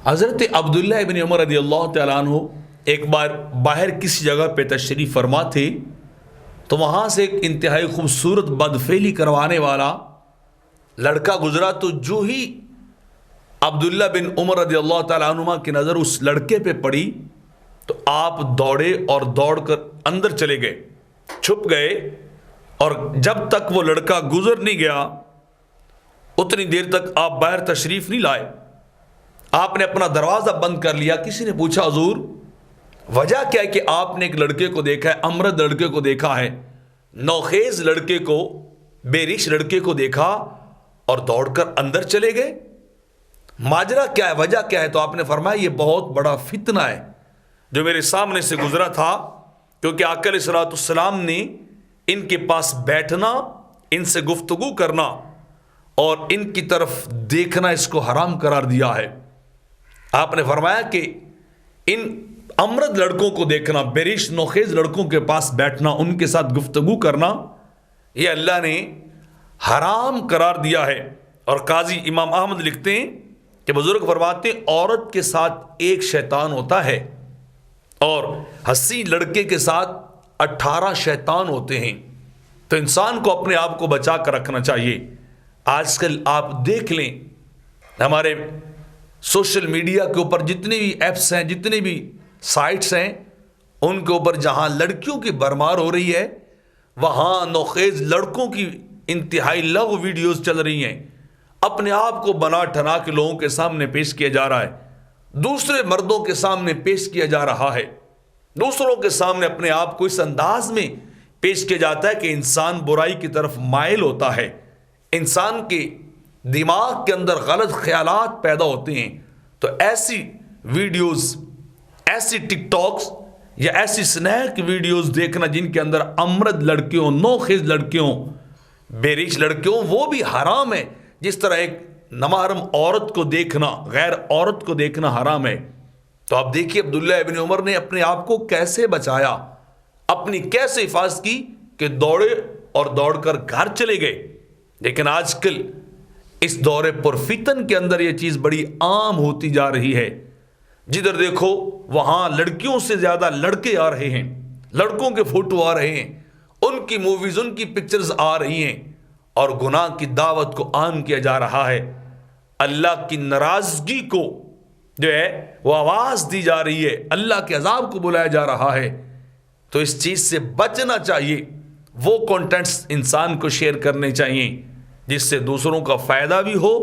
حضرت عبداللہ ابن عمر رضی اللہ تعالیٰ عنہ ایک بار باہر کسی جگہ پہ تشریف فرما تھے تو وہاں سے ایک انتہائی خوبصورت بدفعلی کروانے والا لڑکا گزرا، تو جو ہی عبداللہ بن عمر رضی اللہ تعالیٰ عنہ کی نظر اس لڑکے پہ پڑی تو آپ دوڑے اور دوڑ کر اندر چلے گئے، چھپ گئے، اور جب تک وہ لڑکا گزر نہیں گیا اتنی دیر تک آپ باہر تشریف نہیں لائے۔ آپ نے اپنا دروازہ بند کر لیا۔ کسی نے پوچھا حضور وجہ کیا ہے کہ آپ نے ایک لڑکے کو دیکھا ہے، امرد لڑکے کو دیکھا ہے، نوخیز لڑکے کو، بے ریش لڑکے کو دیکھا اور دوڑ کر اندر چلے گئے، ماجرا کیا ہے، وجہ کیا ہے؟ تو آپ نے فرمایا یہ بہت بڑا فتنہ ہے جو میرے سامنے سے گزرا تھا، کیونکہ آقا علیہ الصلوۃ والسلام نے ان کے پاس بیٹھنا، ان سے گفتگو کرنا اور ان کی طرف دیکھنا اس کو حرام قرار دیا ہے۔ آپ نے فرمایا کہ ان امرد لڑکوں کو دیکھنا، بیریش نوخیز لڑکوں کے پاس بیٹھنا، ان کے ساتھ گفتگو کرنا، یہ اللہ نے حرام قرار دیا ہے۔ اور قاضی امام احمد لکھتے ہیں کہ بزرگ فرماتے ہیں عورت کے ساتھ ایک شیطان ہوتا ہے اور حسین لڑکے کے ساتھ 18 شیطان ہوتے ہیں، تو انسان کو اپنے آپ کو بچا کر رکھنا چاہیے۔ آج کل آپ دیکھ لیں ہمارے سوشل میڈیا کے اوپر جتنی بھی ایپس ہیں، جتنی بھی سائٹس ہیں، ان کے اوپر جہاں لڑکیوں کی برمار ہو رہی ہے وہاں نوخیز لڑکوں کی انتہائی لغو ویڈیوز چل رہی ہیں، اپنے آپ کو بنا ٹھنا کے لوگوں کے سامنے پیش کیا جا رہا ہے، دوسرے مردوں کے سامنے پیش کیا جا رہا ہے، دوسروں کے سامنے اپنے آپ کو اس انداز میں پیش کیا جاتا ہے کہ انسان برائی کی طرف مائل ہوتا ہے، انسان کے دماغ کے اندر غلط خیالات پیدا ہوتے ہیں۔ تو ایسی ویڈیوز، ایسی ٹک ٹاکس یا ایسی سنیک ویڈیوز دیکھنا جن کے اندر امرد لڑکیوں، نوخیز لڑکیوں، بیریش لڑکیوں، وہ بھی حرام ہے، جس طرح ایک نامحرم عورت کو دیکھنا، غیر عورت کو دیکھنا حرام ہے۔ تو آپ دیکھیے عبداللہ ابن عمر نے اپنے آپ کو کیسے بچایا، اپنی کیسے حفاظت کی کہ دوڑے اور دوڑ کر گھر چلے گئے۔ لیکن آج کل اس دور پر فتن کے اندر یہ چیز بڑی عام ہوتی جا رہی ہے، جدھر دیکھو وہاں لڑکیوں سے زیادہ لڑکے آ رہے ہیں، لڑکوں کے فوٹو آ رہے ہیں، ان کی موویز، ان کی پکچرز آ رہی ہیں، اور گناہ کی دعوت کو عام کیا جا رہا ہے، اللہ کی ناراضگی کو جو ہے وہ آواز دی جا رہی ہے، اللہ کے عذاب کو بلایا جا رہا ہے۔ تو اس چیز سے بچنا چاہیے، وہ کنٹینٹس انسان کو شیئر کرنے چاہیے جس سے دوسروں کا فائدہ بھی ہو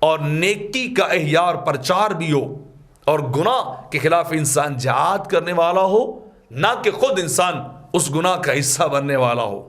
اور نیکی کا احیاء اور پرچار بھی ہو، اور گناہ کے خلاف انسان جہاد کرنے والا ہو، نہ کہ خود انسان اس گناہ کا حصہ بننے والا ہو۔